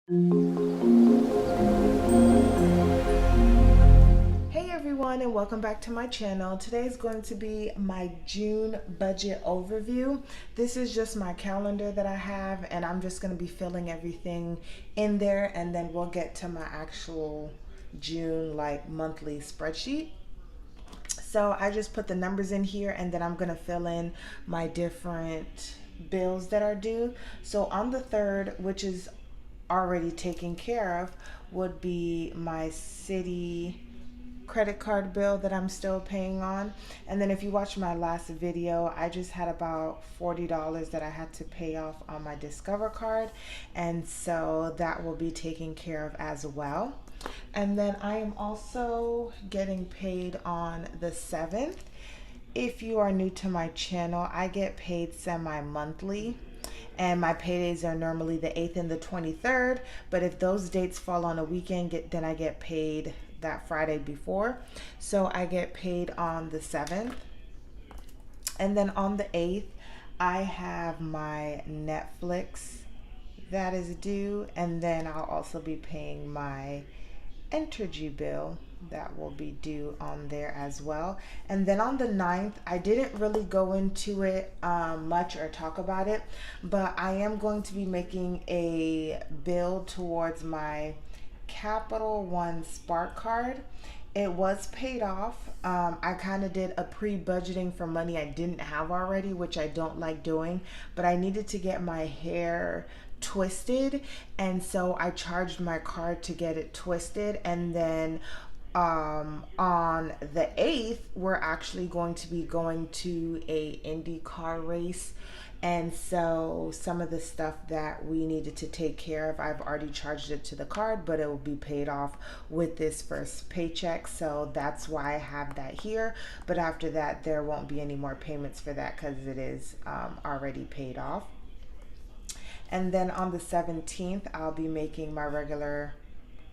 Hey everyone, and welcome back to my channel. Today is going to be my June budget overview. This is just my calendar that I have, and I'm just going to be filling everything in there, and then we'll get to my actual June monthly spreadsheet. So I just put the numbers in here, and then I'm going to fill in my different bills that are due. So on the 3rd, which is already taken care of, would be my city credit card bill that I'm still paying on. And then if you watch my last video, I just had about $40 that I had to pay off on my Discover card. And so that will be taken care of as well. And then I am also getting paid on the 7th. If you are new to my channel, I get paid semi-monthly, and my paydays are normally the 8th and the 23rd, but if those dates fall on a weekend, then I get paid that Friday before. So I get paid on the 7th. And then on the 8th, I have my Netflix that is due, and then I'll also be paying my Entergy bill that will be due on there as well. And then on the 9th, I didn't really go into it much or talk about it, but I am going to be making a bill towards my Capital One Spark card. It was paid off. I kind of did a pre-budgeting for money I didn't have already, which I don't like doing, but I needed to get my hair twisted, and so I charged my card to get it twisted. And then on the 8th, we're actually going to be going to a IndyCar race, and so some of the stuff that we needed to take care of, I've already charged it to the card, but it will be paid off with this first paycheck. So that's why I have that here. But after that, there won't be any more payments for that because it is already paid off. And then on the 17th, I'll be making my regular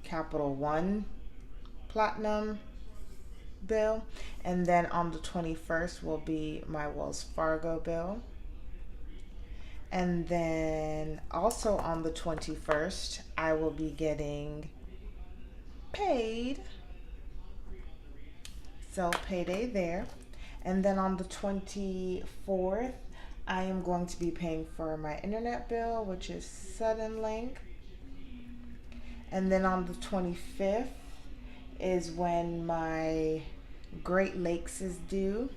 Capital One Platinum bill. And then on the 21st will be my Wells Fargo bill. And then also on the 21st, I will be getting paid. So payday there. And then on the 24th, I am going to be paying for my internet bill, which is Suddenlink. And then on the 25th is when my Great Lakes is due.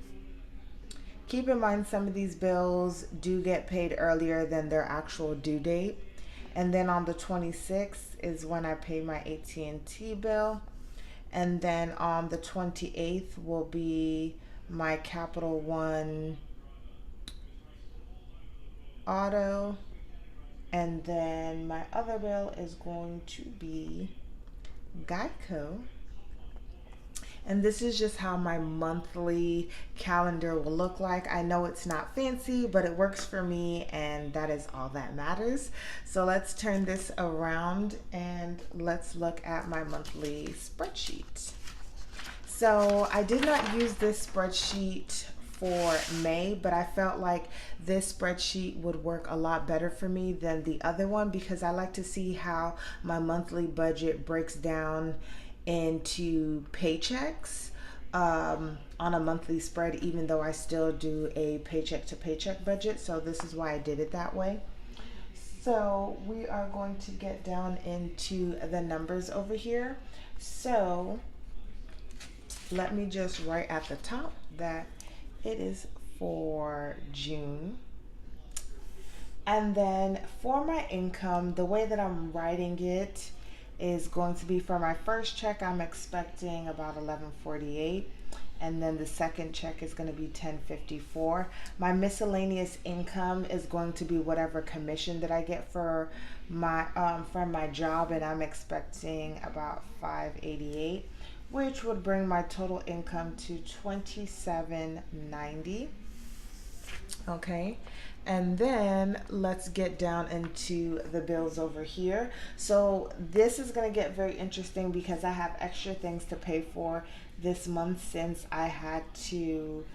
Keep in mind, some of these bills do get paid earlier than their actual due date. And then on the 26th is when I pay my AT&T bill. And then on the 28th will be my Capital One auto. And then my other bill is going to be Geico. And this is just how my monthly calendar will look like. I know it's not fancy, but it works for me, and that is all that matters. So let's turn this around and let's look at my monthly spreadsheet. So I did not use this spreadsheet for May, but I felt like this spreadsheet would work a lot better for me than the other one because I like to see how my monthly budget breaks down into paychecks on a monthly spread, even though I still do a paycheck to paycheck budget. So this is why I did it that way. So we are going to get down into the numbers over here. So let me just write at the top that it is for June. And then for my income, the way that I'm writing it is going to be for my first check, I'm expecting about $11.48. And then the second check is going to be $10.54. My miscellaneous income is going to be whatever commission that I get for my from my job, and I'm expecting about $5.88, which would bring my total income to $27.90. Okay, and then let's get down into the bills over here. So this is going to get very interesting because I have extra things to pay for this month since I had to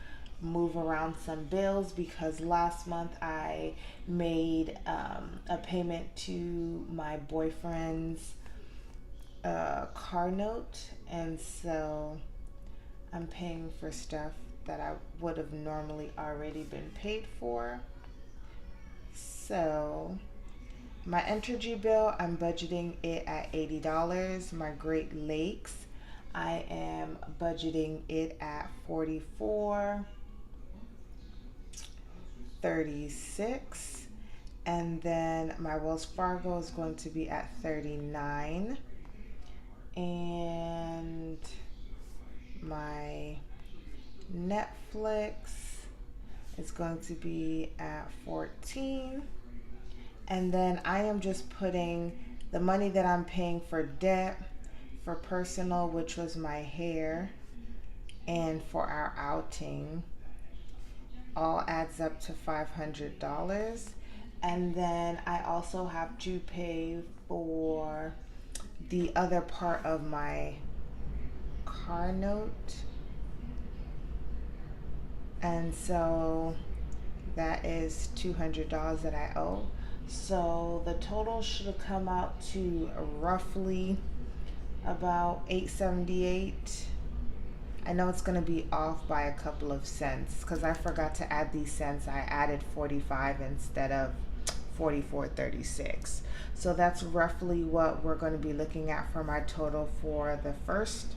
move around some bills because last month I made a payment to my boyfriend's car note, and so I'm paying for stuff that I would have normally already been paid for. So my Entergy bill, I'm budgeting it at $80. My Great Lakes, I am budgeting it at $44.36. And then my Wells Fargo is going to be at $39. And my Netflix is going to be at $14. And then I am just putting the money that I'm paying for debt, for personal, which was my hair, and for our outing, all adds up to $500. And then I also have to pay for the other part of my car note. And so that is $200 that I owe. So the total should come out to roughly about $878. I know it's going to be off by a couple of cents because I forgot to add these cents. I added 45 instead of 44.36. So that's roughly what we're going to be looking at for my total for the first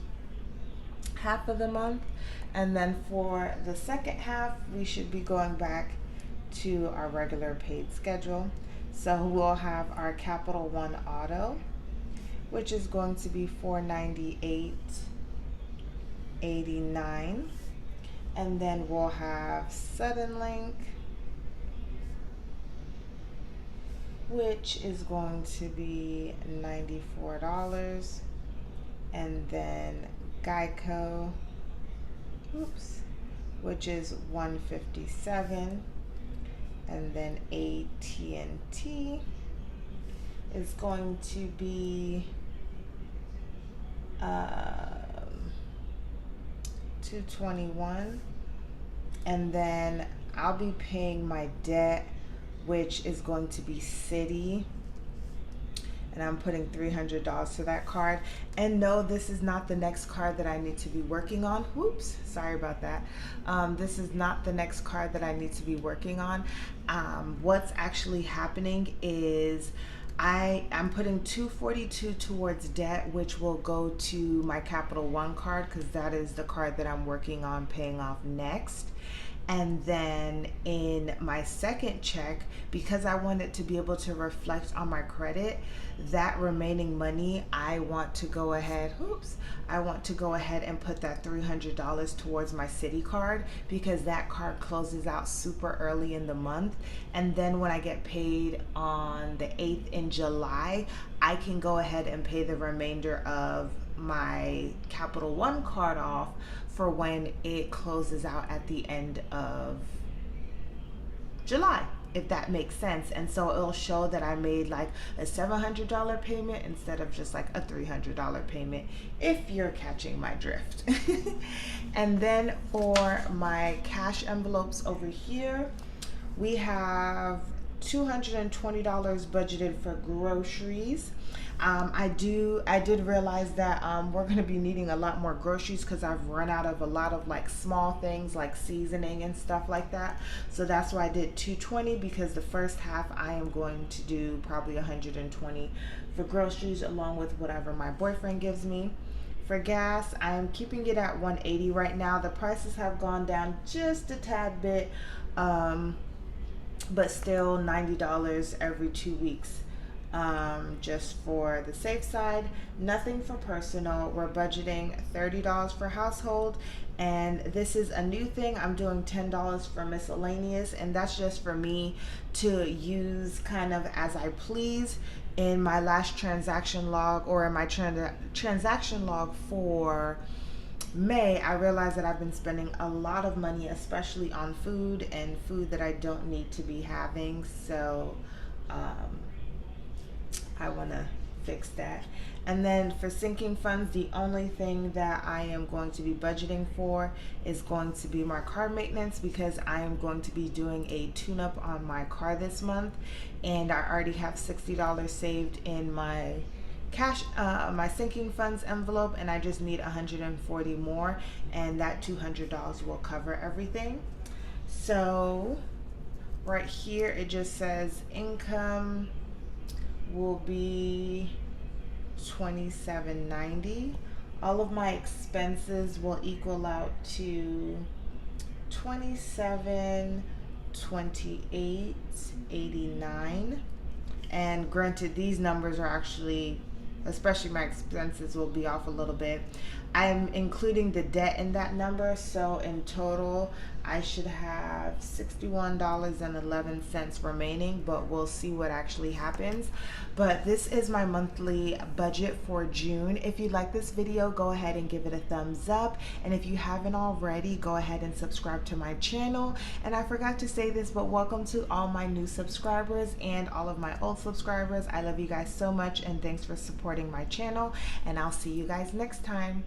half of the month. And then for the second half, we should be going back to our regular paid schedule. So we'll have our Capital One Auto, which is going to be $498.89. And then we'll have Suddenlink, which is going to be $94. And then Geico, which is $157. And then AT&T is going to be $221. And then I'll be paying my debt, which is going to be Citi, and I'm putting $300 to that card. And no, this is not the next card that I need to be working on. Whoops, sorry about that. This is not the next card that I need to be working on. What's actually happening is I'm putting $242 towards debt, which will go to my Capital One card because that is the card that I'm working on paying off next. And then in my second check, because I want it to be able to reflect on my credit, that remaining money, I want to go ahead and put that $300 towards my Citi card because that card closes out super early in the month. And then when I get paid on the 8th in July, I can go ahead and pay the remainder of my Capital One card off for when it closes out at the end of July, if that makes sense. And so it'll show that I made like a $700 payment instead of just like a $300 payment, if you're catching my drift. And then for my cash envelopes over here, we have $220 budgeted for groceries. I did realize that we're going to be needing a lot more groceries because I've run out of a lot of like small things like seasoning and stuff like that. So that's why I did $220, because the first half I am going to do probably $120 for groceries along with whatever my boyfriend gives me. For gas, I'm keeping it at $180 right now. The prices have gone down just a tad bit, but still $90 every 2 weeks. Just for the safe side. Nothing for personal. We're budgeting $30 for household, and this is a new thing. I'm doing $10 for miscellaneous, and that's just for me to use kind of as I please. In my last transaction log, or in my transaction log for May, I realized that I've been spending a lot of money, especially on food and food that I don't need to be having. So I want to fix that. And then for sinking funds, the only thing that I am going to be budgeting for is going to be my car maintenance, because I am going to be doing a tune-up on my car this month, and I already have $60 saved in my cash, my sinking funds envelope, and I just need 140 more, and that $200 will cover everything. So right here it just says income will be $27.90. All of my expenses will equal out to $27.28.89. And granted, these numbers are actually, especially my expenses, will be off a little bit. I'm including the debt in that number, so in total I should have $61.11 remaining, but we'll see what actually happens. But this is my monthly budget for June. If you like this video, go ahead and give it a thumbs up, and if you haven't already, go ahead and subscribe to my channel. And I forgot to say this, but welcome to all my new subscribers and all of my old subscribers. I love you guys so much, and thanks for supporting my channel, and I'll see you guys next time.